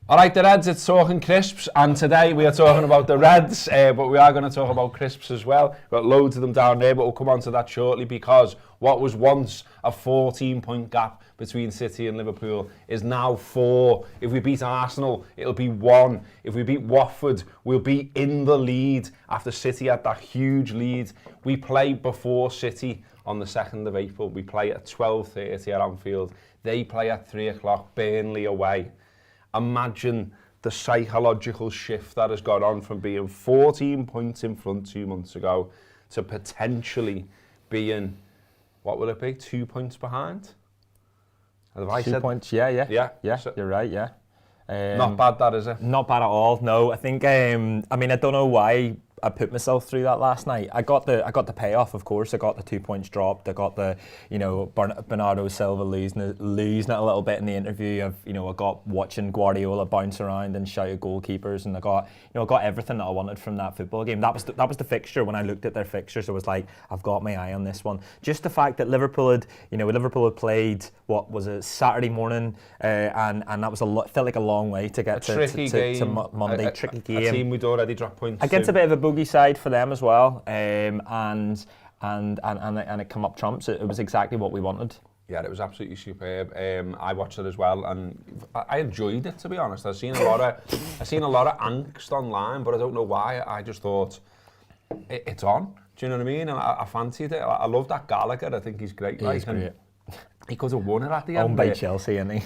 All right, the Reds, it's talking crisps, and today we are talking about the Reds, but we are going to talk about crisps as well. We've got loads of them down there, but we'll come on to that shortly, because what was once a 14-point gap between City and Liverpool is now 4. If we beat Arsenal, it'll be 1. If we beat Watford, we'll be in the lead after City had that huge lead. We play before City on the 2nd of April. We play at 12:30 at Anfield. They play at 3 o'clock, Burnley away. Imagine the psychological shift that has gone on from being 14 points in front 2 months ago to potentially being, what will it be, 2 points behind? Have I 2 said? points, yeah, So, you're right, yeah. not bad, that, is it? Not bad at all, no. I think, I mean, I don't know why I put myself through that last night. I got the payoff, of course. I got the 2 points dropped. I got the, Bernardo Silva losing it a little bit in the interview. I got watching Guardiola bounce around and shout at goalkeepers, and I got everything that I wanted from that football game. That was the fixture. When I looked at their fixtures, I was like, I've got my eye on this one. Just the fact that Liverpool had played, what was it, Saturday morning, and that was felt like a long way to get to Monday. Tricky game. A team we'd already dropped points against to. a bit of a boogie side for them as well, and it come up trumps. It was exactly what we wanted. Yeah, it was absolutely superb. I watched it as well, and I enjoyed it, to be honest. I've seen a lot of angst online, but I don't know why. I just thought it's on. Do you know what I mean? And I fancied it. I love that Gallagher. I think he's great. He's great. He could have won it at the end. Owned by Chelsea, isn't he?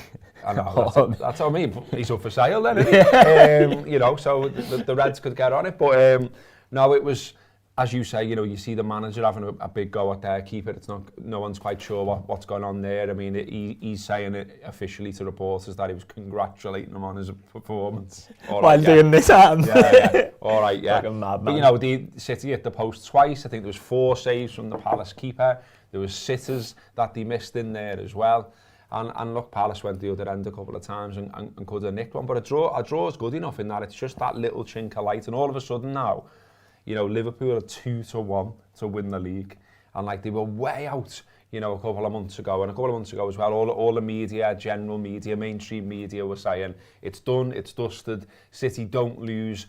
I know, that's what I mean. He's up for sale then, isn't he? So the Reds could get on it. But no, it was, as you say, you see the manager having a big go at their keeper. It's not, no one's quite sure what's going on there. I mean, he's saying it officially to reporters that he was congratulating him on his performance. While doing this hand. Yeah. All right, yeah. Like a madman. But the City hit the post twice. I think there was 4 saves from the Palace keeper. There was sitters that they missed in there as well. And look, Palace went the other end a couple of times and could have nicked one. But a draw is good enough in that it's just that little chink of light. And all of a sudden now, Liverpool are 2-1 to win the league. And they were way out, a couple of months ago. And a couple of months ago as well, all the media, general media, mainstream media were saying, it's done, it's dusted. City don't lose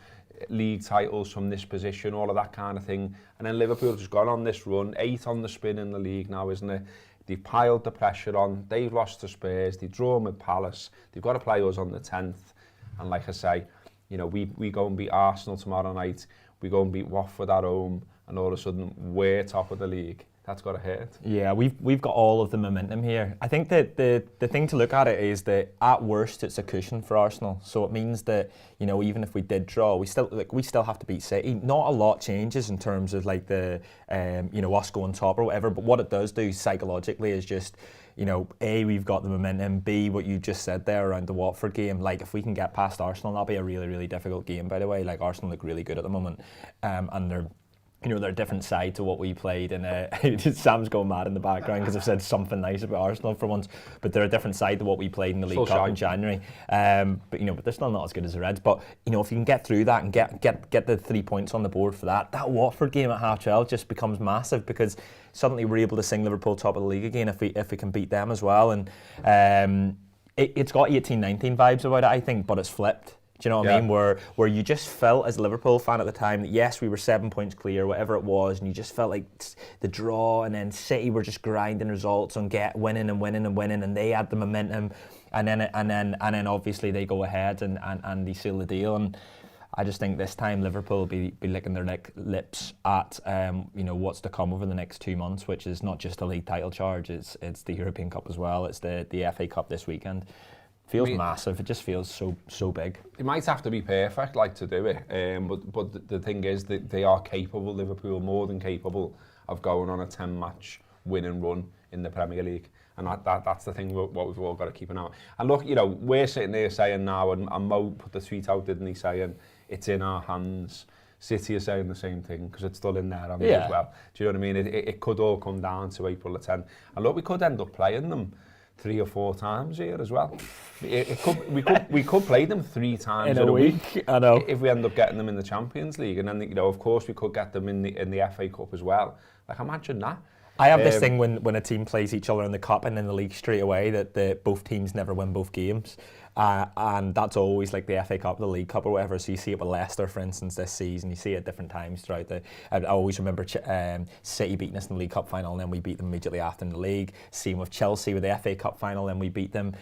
league titles from this position, all of that kind of thing. And then Liverpool just gone on this run, 8 on the spin in the league now, isn't it? They've piled the pressure on. They've lost to Spurs. They've drawn with Palace. They've got to play us on the 10th. And like I say, we go and beat Arsenal tomorrow night. We go and beat Watford at home. And all of a sudden, we're top of the league. That's got to hurt. Yeah, we've got all of the momentum here. I think that the thing to look at it is that at worst it's a cushion for Arsenal. So it means that even if we did draw, we still have to beat City. Not a lot changes in terms of the us going top or whatever. But what it does do psychologically is just A, we've got the momentum. B, what you just said there around the Watford game. If we can get past Arsenal, that'll be a really, really difficult game. By the way, Arsenal look really good at the moment, and they're a different side to what we played. And Sam's going mad in the background because I've said something nice about Arsenal for once. But they're a different side to what we played in the League Cup in January. But they're still not as good as the Reds. But if you can get through that and get the 3 points on the board for that Watford game at 12:30 just becomes massive, because suddenly we're able to sing Liverpool top of the league again if we can beat them as well. And it's got 18-19 vibes about it, I think, but it's flipped. Do you know what I mean? Where you just felt as a Liverpool fan at the time that yes, we were 7 points clear, whatever it was, and you just felt like the draw, and then City were just grinding results on winning, and they had the momentum, and then obviously they go ahead and they seal the deal. And I just think this time Liverpool will be licking their lips at what's to come over the next 2 months, which is not just a league title charge, it's the European Cup as well, it's the FA Cup this weekend. Feels massive. It just feels so big. It might have to be perfect, to do it. But the thing is that they are capable, Liverpool, more than capable of going on a 10-match winning run in the Premier League. And that's the thing what we've all got to keep an eye on. And look, we're sitting there saying now, and Mo put the tweet out, didn't he, saying it's in our hands. City are saying the same thing because it's still in their hands as well. Do you know what I mean? It could all come down to April the 10th. And look, we could end up playing them 3 or 4 times here as well. We could play them 3 times in a week. I know. If we end up getting them in the Champions League, and then of course we could get them in the FA Cup as well. Imagine that. I have this thing when a team plays each other in the cup and in the league straight away that both teams never win both games. And that's always like the FA Cup, the League Cup or whatever. So you see it with Leicester, for instance, this season. You see it at different times throughout I always remember City beating us in the League Cup final, and then we beat them immediately after in the league. Same with Chelsea with the FA Cup final, then we beat them.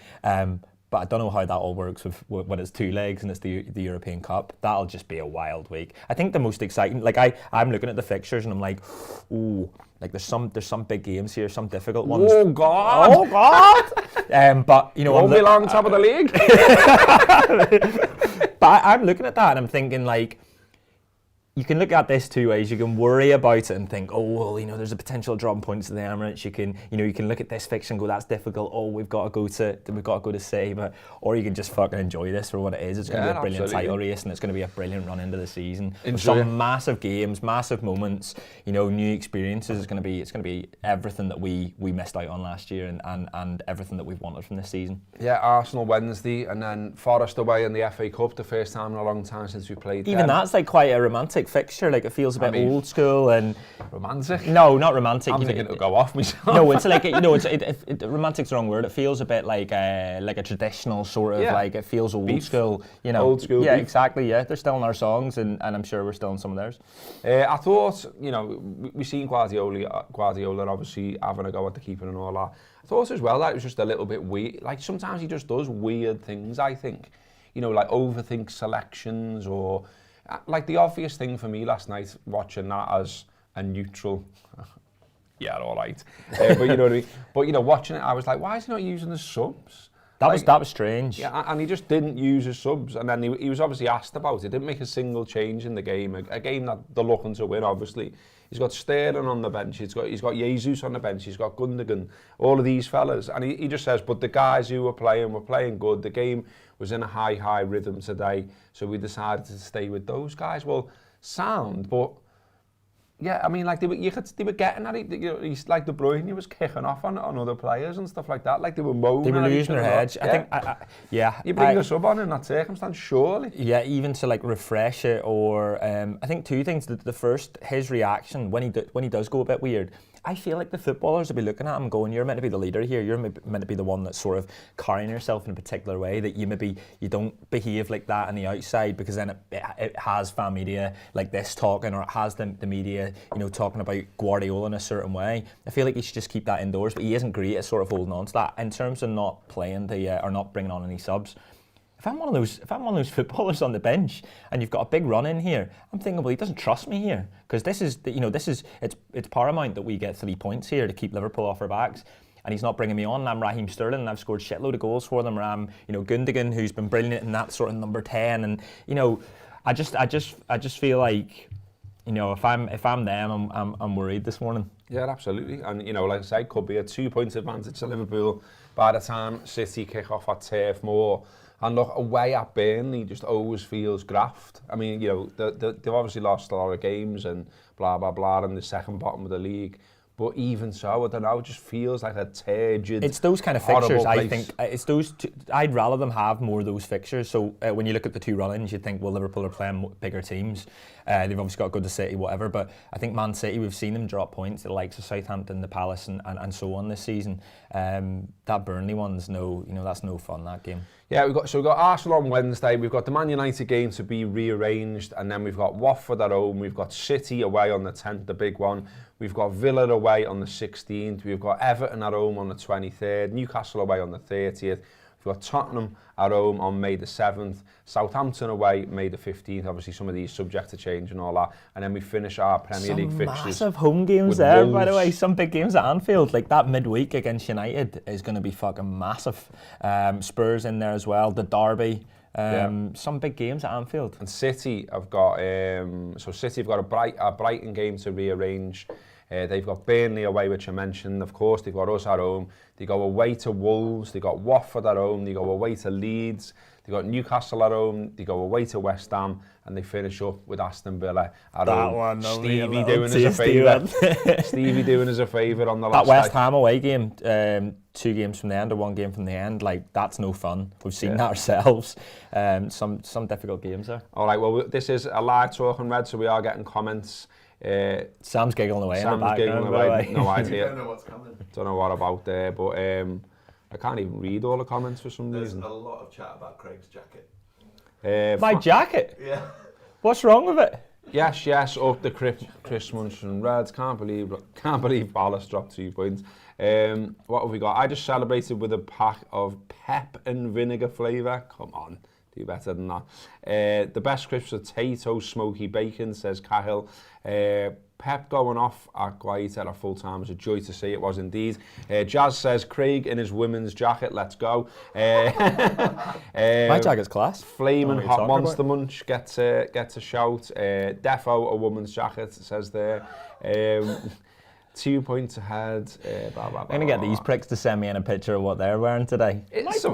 But I don't know how that all works when it's two legs and it's the European Cup. That'll just be a wild week. I think the most exciting, like I'm looking at the fixtures and I'm like, ooh, like there's some big games here, some difficult ones. Oh God! Oh God! But you know, won't be long top of the league. But I'm looking at that and I'm thinking like, you can look at this two ways. You can worry about it and think, oh well, you know, there's a potential drop points to the Emirates. You can look at this fixture and go, that's difficult. Oh, we've got to go to City, or you can just fucking enjoy this for what it is. It's going to be a brilliant title race, and it's going to be a brilliant run into the season. Some massive games, massive moments, you know, new experiences. It's going to be everything that we missed out on last year, and everything that we've wanted from this season. Yeah, Arsenal Wednesday, and then Forest away in the FA Cup, the first time in a long time since we played. Even that's like quite a romantic fixture. Like it feels a bit old school and romantic. No, not romantic. I'm thinking it'll go off myself. No, it's like romantic's the wrong word. It feels a bit like a traditional sort of like it feels old school. You know, old school. Yeah, beef. Exactly. Yeah, they're still in our songs, and I'm sure we're still in some of theirs. I thought, you know, we've seen Guardiola obviously having a go at the keeper and all that. I thought as well that it was just a little bit weird. Like sometimes he just does weird things. I think, you know, like overthink selections or. Like the obvious thing for me last night, watching that as a neutral, yeah, all right. But you know what I mean. But you know, watching it, I was like, why is he not using the subs? That was strange. Yeah, and he just didn't use his subs, and then he was obviously asked about it. Didn't make a single change in the game. A game that they're looking to win, obviously. He's got Sterling on the bench. He's got Jesus on the bench. He's got Gundogan. All of these fellas, and he just says, but the guys who were playing good. The game was in a high rhythm today, so we decided to stay with those guys. Well, sound, but yeah, I mean, like they were getting at it. You know, he's like De Bruyne, he was kicking off on other players and stuff like that. Like they were moaning. They were losing their heads. Yeah. I think, You bring a sub on in that circumstance, surely. Yeah, even to like refresh it, or I think two things. The first, his reaction when he does go a bit weird. I feel like the footballers will be looking at him going, you're meant to be the leader here, you're meant to be the one that's sort of carrying yourself in a particular way, that you don't behave like that on the outside, because then it has fan media like this talking, or it has the media, you know, talking about Guardiola in a certain way. I feel like he should just keep that indoors, but he isn't great at sort of holding on to that. In terms of not playing or not bringing on any subs, if I'm one of those footballers on the bench and you've got a big run in here, I'm thinking, well, he doesn't trust me here, because it's paramount that we get 3 points here to keep Liverpool off our backs, and he's not bringing me on. And I'm Raheem Sterling, and I've scored shitload of goals for them. Or I'm, you know, Gundogan, who's been brilliant in that sort of number 10, and you know, I just feel like, you know, if I'm them, I'm worried this morning. Yeah, absolutely. And you know, like I say, could be a 2 points advantage to Liverpool by the time City kick off at Turf Moor. And look, away at Burnley just always feels graft. I mean, you know, they've obviously lost a lot of games and blah, blah, blah, in the second bottom of the league. But even so, I don't know, it just feels like a turgid, it's those kind of fixtures, place. I think. It's those I'd rather them have more of those fixtures. So when you look at the two run-ins, you'd think, well, Liverpool are playing bigger teams. They've obviously got to go to City, whatever. But I think Man City, we've seen them drop points, the likes of Southampton, the Palace, and so on this season. That Burnley one's that's no fun, that game. Yeah, we've got Arsenal on Wednesday, we've got the Man United game to be rearranged, and then we've got Watford at home, we've got City away on the 10th, the big one, we've got Villa away on the 16th, we've got Everton at home on the 23rd, Newcastle away on the 30th, we've got Tottenham at home on May the 7th, Southampton away May the 15th, obviously some of these subject to change and all that, and then we finish our Premier League fixtures. Some massive home games there, Wolves. By the way, some big games at Anfield, like that midweek against United is going to be fucking massive. Spurs in there as well, the derby. Some big games at Anfield. And City have got City have got a Brighton game to rearrange. They've got Burnley away, which I mentioned. Of course, they've got us at home. They go away to Wolves. They got Watford at home. They go away to Leeds. They got Newcastle at home. They go away to West Ham, and they finish up with Aston Villa at home. One, Stevie doing us a favour. Stevie doing us a favour on the last. That West Ham away game, 2 games from the end or 1 game from the end, like that's no fun. We've seen that ourselves. Some difficult games there. All right, well, this is a live Talking Red, so we are getting comments Sam's giggling away in the Sam's background. giggling by the away. way. No I idea. don't know what's coming. Don't know what about there, but I can't even read all the comments for some There's reason. a lot of chat about Craig's jacket. My jacket? Yeah. What's wrong with it? Yes, up the Chris Munson Reds. Can't believe Palace dropped 2 points. What have we got? I just celebrated with a pack of pep and vinegar flavour. Come on, do better than that. The best crisps are Tato smoky bacon, says Cahill. Pep going off at Guaita at full time was a joy to see. It was indeed. Jazz says Craig in his women's jacket. Let's go. My jacket's class. Flaming What are you Hot talking Monster about? Munch gets a shout. Defo a woman's jacket, says there. 2 points ahead. Blah, blah, I'm going to get these pricks to send me in a picture of what they're wearing today.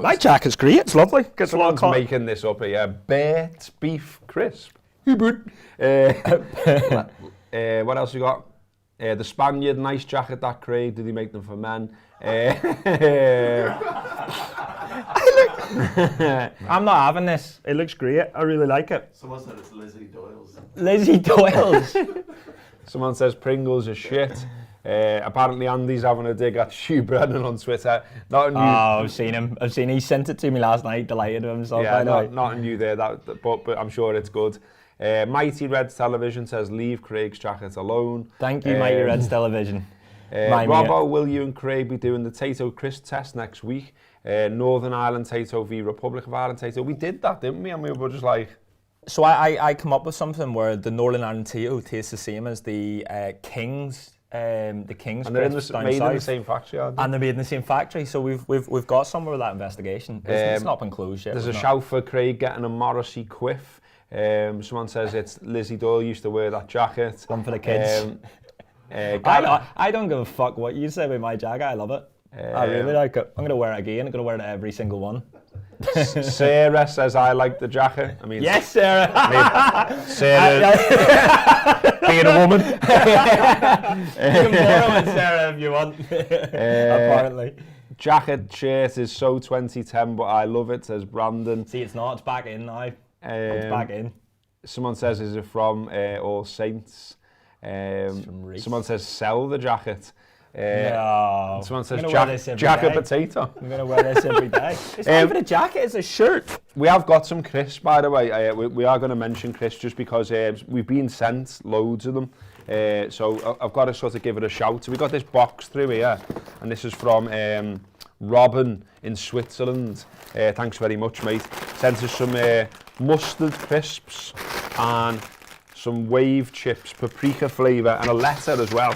My jacket's great. It's lovely. Someone's making this up here. Bait beef crisp. What else we got? The Spaniard, nice jacket that Craig. Did he make them for men? I'm not having this. It looks great. I really like it. Someone said it's Lizzie Doyle's. Lizzie Doyle's. Someone says Pringles are shit. Apparently Andy's having a dig at Hugh Brennan on Twitter. Not a new, I've seen him. He sent it to me last night. Delighted with himself. yeah, by the way. not a new there, but I'm sure it's good. Mighty Reds Television says leave Craig's jacket alone. Thank you, Mighty Reds Television. Robbo, will you and Craig be doing the Tato Chris test next week? Northern Ireland Tato v Republic of Ireland Tato. We did that, didn't we? And we were just like... So I come up with something where the Northern Ireland Tato tastes the same as the Kings. The Kings And they're crisps down made in the south. same factory, aren't they? And they're made in the same factory, so we've got somewhere with that investigation. It's not been closed yet. There's a we've not. shout for Craig getting a Morrissey quiff. Someone says it's Lizzie Doyle used to wear that jacket. One for the kids. I don't give a fuck what you say about my jacket. I love it. I really like it. I'm going to wear it again. I'm going to wear it every single one. Sarah says I like the jacket. I mean, Yes, Sarah. Sarah being a woman. You can borrow it, Sarah, if you want. Apparently. Jacket shirt is so 2010, but I love it, says Brandon. See, it's not. It's back in now. It's back in. Someone says, is it from All Saints? from Reece. Someone says, sell the jacket. No. Someone says, I'm gonna wear this every jacket day. potato. I'm going to wear this every day. It's not even a jacket, it's a shirt. We have got some crisps, by the way. We are going to mention crisps just because we've been sent loads of them. So I've got to sort of give it a shout. So we got this box through here, and this is from Robin in Switzerland. Thanks very much, mate. Sent us some mustard crisps and some wave chips, paprika flavour, and a letter as well.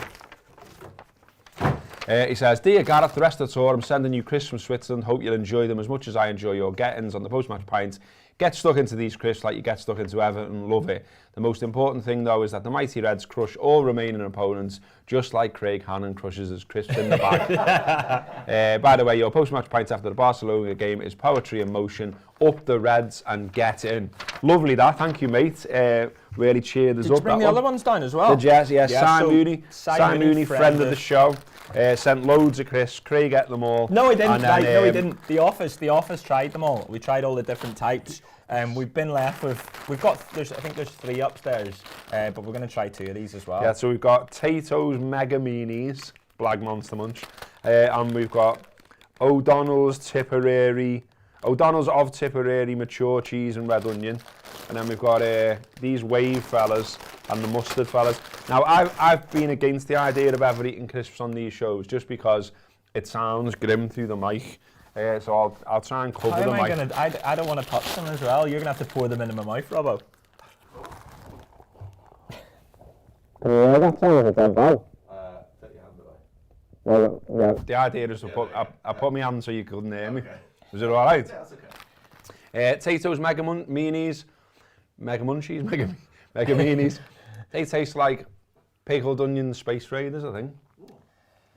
He says, dear Gareth, the rest of the tour, I'm sending you crisps from Switzerland. Hope you'll enjoy them as much as I enjoy your gettings on the post-match pints. Get stuck into these crisps like you get stuck into Everton. Love it. The most important thing, though, is that the Mighty Reds crush all remaining opponents, just like Craig Hannan crushes his crisps in the bag. By the way, your post-match pints after the Barcelona game is poetry in motion. Up the Reds and get in. Lovely that. Thank you, mate. Really cheered us Did up. you bring that the one. other ones down as well? The Jazz, yeah, Yeah, Simon Mooney. Simon Mooney, friend of the show. Sent loads of crisps. Craig ate them all. No, he didn't. And then, No, he didn't. The office tried them all. We tried all the different types. We've been left with. I think there's 3 upstairs, but we're going to try 2 of these as well. Yeah, so we've got Tato's Mega Meanies, Black Monster Munch, and we've got O'Donnell's of Tipperary mature cheese and red onion, and then we've got these wave fellas and the mustard fellas. Now I've been against the idea of ever eating crisps on these shows just because it sounds grim through the mic. So I'll try and cover them. I don't want to touch them as well. You're going to have to pour them into my mouth, Robbo. Yeah, that sounds like a dead ball. Take your hand away. Well, yeah. The idea is to I put my hand so you couldn't hear me. Okay. Was it all right? Yeah, that's okay. Tato's Mega Meanies, Mega Munchies, Mega Meanies. They taste like pickled onion space raiders, I think.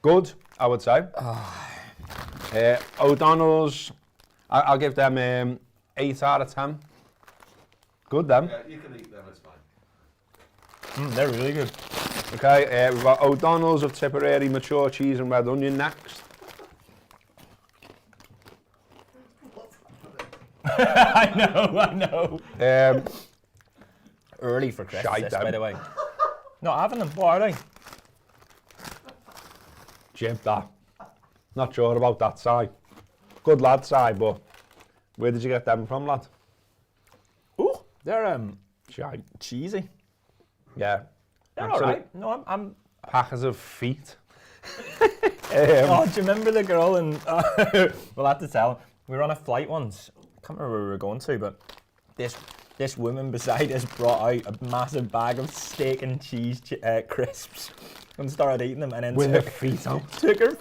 Good, I would say. O'Donnell's, I'll give them 8 out of 10. Good, them. Yeah, you can eat them, it's fine. They're really good. Okay, we've got O'Donnell's of Tipperary mature cheese and red onion next. I know. Early for Christmas, Shite them. by the way. Not having them. What are they? Jim, that. Not sure about that side. Good lad side, but where did you get them from, lad? Ooh, they're Shite. cheesy. Yeah. They're all right. No, I'm Packers of feet. Oh, do you remember the girl in... we'll have to tell. We were on a flight once. I can't remember where we were going to, but this woman beside us brought out a massive bag of steak and cheese crisps and started eating them, and then With her feet out. took her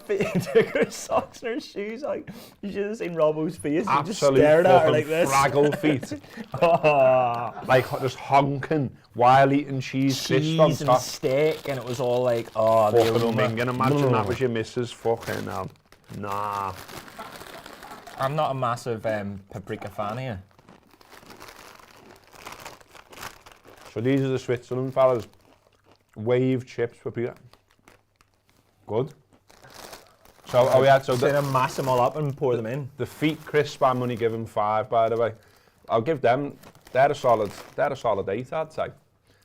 socks and her shoes out. You should have seen Robbo's face. He just Absolute stared at her fucking like this. fraggle feet. Oh, Like just honking while eating cheese crisps on cheese and top. steak, and it was all like, oh, the Fucking aroma. minging. Imagine that was your missus. Fucking hell. Nah. I'm not a massive paprika fan here. So these are the Switzerland fellas. Wave chips for Peter. Good. So, oh yeah, so Just gonna mass them all up and pour them in. the feet crisp, I'm only giving 5, by the way. I'll give them, they're a solid 8, I'd say.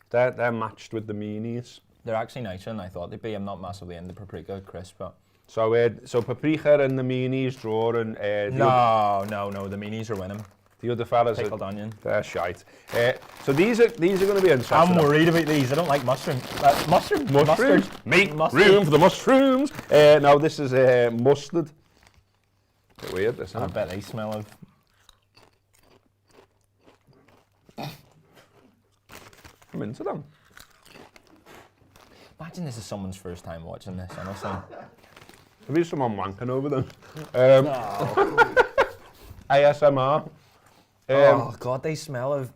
They're matched with the meanies. They're actually nicer than I thought they'd be. I'm not massively into paprika crisp, but... So paprika and the meanies drawing. No, the minis are winning. The other fellas Pickled are, onion. they're shite. So these are going to be interesting. I'm worried about these. I don't like mushroom. Mustard? Mushrooms. Mustard? Make Mustard. room for the mushrooms. No, this is mustard. Bit weird, this, I isn't it? bet they smell of... I'm into them. Imagine this is someone's first time watching this, honestly. Maybe someone wanking over them. ASMR. Oh, God, they smell of...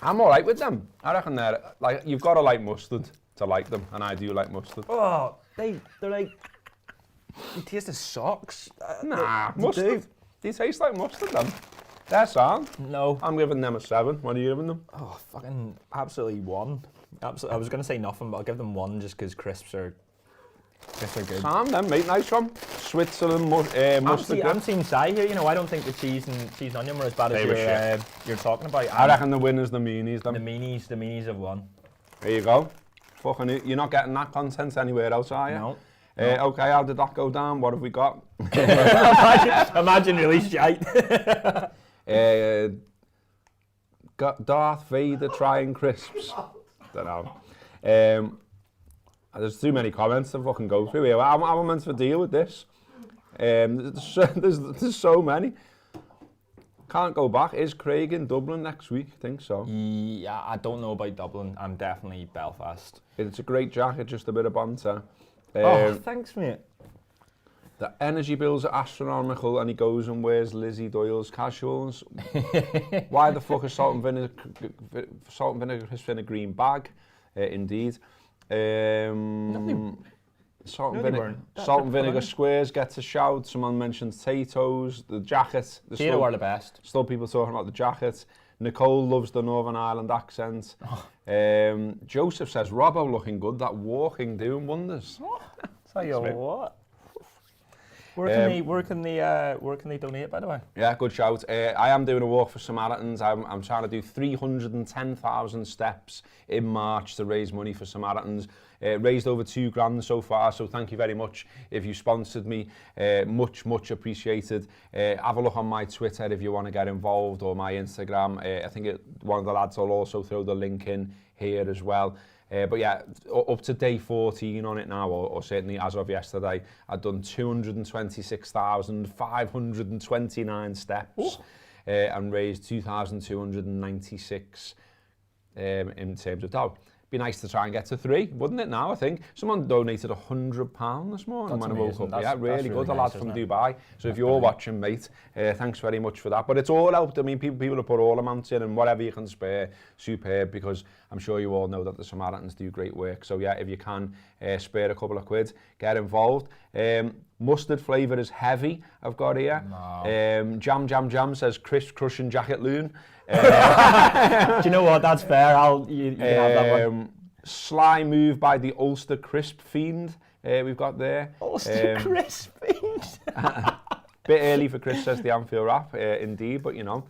I'm all right with them. I reckon they're like, you've got to like mustard to like them, and I do like mustard. Oh, they're like... You taste the socks. Nah, they mustard. do. They taste like mustard, then. They're sound. No. I'm giving them a 7. What are you giving them? Oh, fucking absolutely 1. I was going to say nothing, but I'll give them 1 just because crisps are good. Sound then, mate. Nice one. Switzerland mustard. I'm team Si here. You know, I don't think the cheese and onion were as bad They were as you're talking about. I reckon the winners the meanies. the Them. minis have won. There you go. Fucking, you're not getting that content anywhere else, are you? No. Okay, how did that go down? What have we got? imagine really shite. Got Darth Vader trying crisps. Don't know. There's too many comments to fucking go through here. How am I meant to deal with this? There's so many. Can't go back. Is Craig in Dublin next week? I think so. Yeah, I don't know about Dublin. I'm definitely Belfast. It's a great jacket, just a bit of banter. Thanks, mate. The energy bills are astronomical, and he goes and wears Lizzie Doyle's casuals. Why the fuck is salt and vinegar crisps in a green bag? Indeed. Salt and vinegar squares gets a shout. Someone mentioned potatoes, the jacket. Potato are the best. Still people talking about the jacket. Nicole loves the Northern Ireland accent. Joseph says, Robbo looking good, that walking doing wonders. Tell you what. Where can they donate, by the way? Yeah, good shout. I am doing a walk for Samaritans. I'm trying to do 310,000 steps in March to raise money for Samaritans. Raised over £2,000 so far, so thank you very much if you sponsored me. Much appreciated. Have a look on my Twitter if you want to get involved, or my Instagram. I think one of the lads will also throw the link in here as well. But yeah, up to day 14 on it now, or certainly as of yesterday, I'd done 226,529 steps and raised 2,296 in terms of dough. Be nice to try and get to 3, wouldn't it now, I think? Someone donated £100 this morning when I woke up. Yeah, really good, a lad from Dubai. So if you're watching, mate, thanks very much for that. But it's all helped. I mean, people have put all amounts in, and whatever you can spare, superb, because I'm sure you all know that the Samaritans do great work. So yeah, if you can spare a couple of quid, get involved. Mustard flavour is heavy, I've got here. No. Jam says crisp crushing jacket loon. Do you know what? That's fair. You can have that one. Sly move by the Ulster Crisp Fiend. We've got there. Ulster Crisp Fiend. Bit early for Chris, says the Anfield Wrap. Indeed, but you know.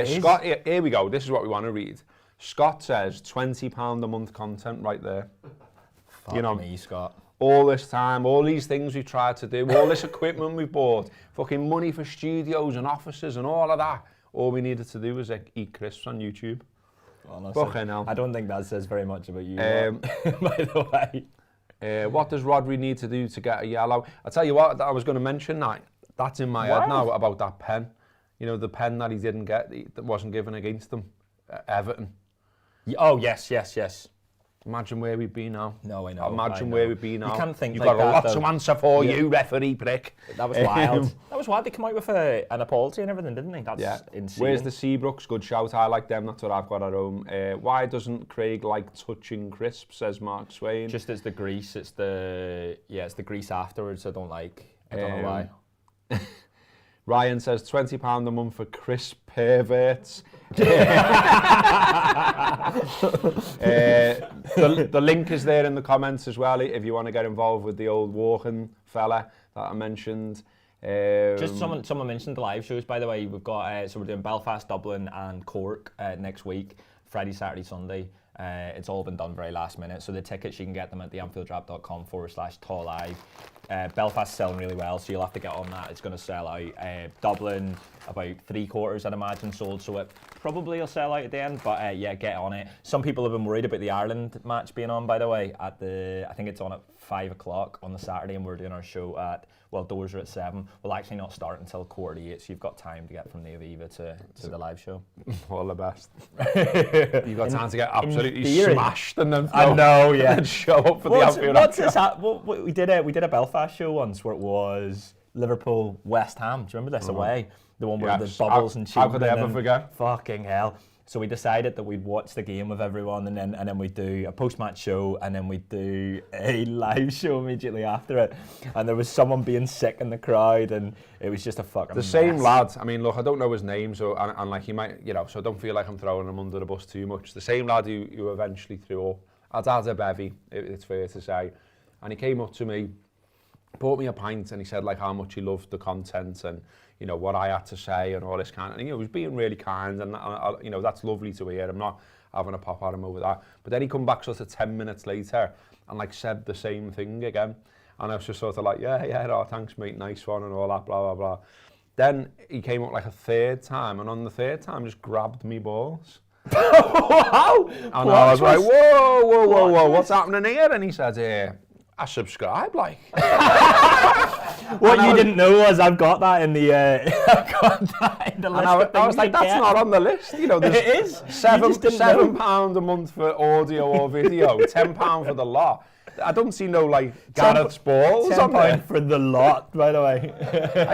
Scott, here we go. This is what we want to read. Scott says £20 a month content right there. Fuck You know, me, Scott. all this time, all these things we've tried to do, all this equipment we've bought, fucking money for studios and offices and all of that. All we needed to do was eat crisps on YouTube. Honestly, Fucking hell. I don't think that says very much about you, by the way. What does Rodri need to do to get a yellow? I'll tell you what, I was going to mention that. That's in my head now about that pen. You know, the pen that he didn't get, that wasn't given against him, Everton. Oh, yes. Imagine where we'd be now. No, I know. Imagine where we'd be now. You can't think You've like got a lot that, to though. answer for, Yeah. you referee prick. That was wild. That was wild. They come out with an apology and everything, didn't they? That's insane. Where's the Seabrooks? Good shout. I like them. That's what I've got at home. Why doesn't Craig like touching crisps, says Mark Swain. Just as the grease, it's the grease afterwards I don't like. I don't know why. Ryan says £20 a month for crisp perverts. The link is there in the comments as well if you want to get involved with the old walking fella that I mentioned. Just someone mentioned the live shows, by the way. We've got so we're doing Belfast, Dublin and Cork next week, Friday, Saturday, Sunday. It's all been done very last minute, so the tickets you can get them at theanfieldwrap.com/tall-live. Belfast's selling really well, so you'll have to get on that. It's going to sell out. Dublin, about 3/4, I'd imagine, sold, so it probably will sell out at the end, but yeah, get on it. Some people have been worried about the Ireland match being on, by the way, I think it's on at 5 o'clock on the Saturday, and we're doing our show doors are at 7. We'll actually not start until 7:45, so you've got time to get from the Aviva to the live show. All the best. You've got time to get absolutely smashed and then I know, yeah. and show up for the Anfield Wrap. We did a Belfast show once where it was Liverpool West Ham. Do you remember this away? The one where the bubbles and how could I ever forget? Fucking hell. So we decided that we'd watch the game with everyone and then we'd do a post-match show and then we'd do a live show immediately after it. And there was someone being sick in the crowd and it was just a fucking mess. Same lad, I mean, look, I don't know his name, so and like he might, you know, so don't feel like I'm throwing him under the bus too much. The same lad who eventually threw up, I'd had a bevy, it's fair to say. And he came up to me, bought me a pint and he said like how much he loved the content and you know what I had to say and all this kind of, you know, he was being really kind and you know that's lovely to hear. I'm not having a pop at him over that. But then he come back sort of 10 minutes later and like said the same thing again. And I was just sort of like, oh, thanks mate, nice one and all that, blah, blah, blah. Then he came up like a third time and on the third time just grabbed me balls. Wow! And I was like, whoa, what's happening here? And he said, I subscribe, like. What you didn't know was I've got that in the list. I was like, that's not on the list. You know, there's it is. £7 a month for audio or video, £10 for the lot. I don't see no like Gareth's balls on there. £10 for the lot, by the way.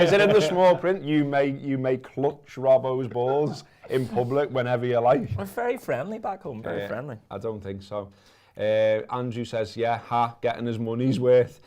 Is it in the small print? You may clutch Robbo's balls in public whenever you like. We're very friendly back home. Very friendly. I don't think so. Andrew says, getting his money's worth.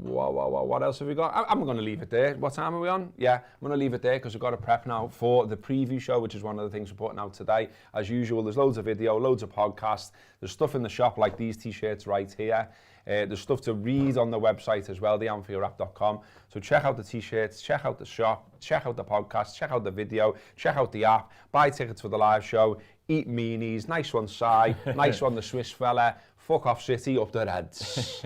What else have we got? I'm going to leave it there. What time are we on? Yeah, I'm going to leave it there because we've got to prep now for the preview show, which is one of the things we're putting out today. As usual, there's loads of video, loads of podcasts. There's stuff in the shop like these t-shirts right here. There's stuff to read on the website as well, theanfieldwrap.com. So check out the t-shirts, check out the shop, check out the podcast, check out the video, check out the app, buy tickets for the live show, eat meanies, nice one Si, nice one the Swiss fella, fuck off City, up the Reds.